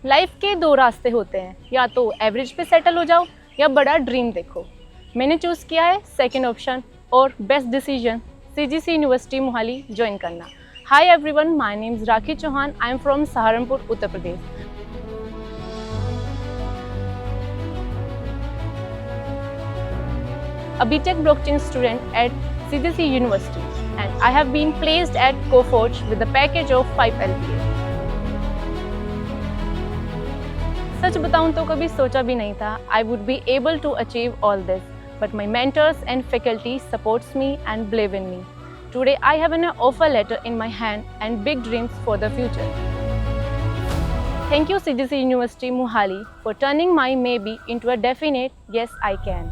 Life के दो रास्ते होते हैं, या तो एवरेज पे सेटल हो जाओ या बड़ा ड्रीम देखो। मैंने चूज़ किया है सेकंड ऑप्शन और best decision CGC university Mohali join करना। Hi everyone, my name is Rakhi Chauhan. I am from Saharanpur, Uttar Pradesh. A BTech blockchain student at CGC University, and I have been placed at Coforge with a package of 5 LPA. सच बताऊं तो कभी सोचा भी नहीं था I would be able to achieve all this, but my mentors and faculty supports me and believe in me. Today I have an offer letter in my hand and big dreams for the future. Thank you CGC University Mohali for turning my maybe into a definite yes I can.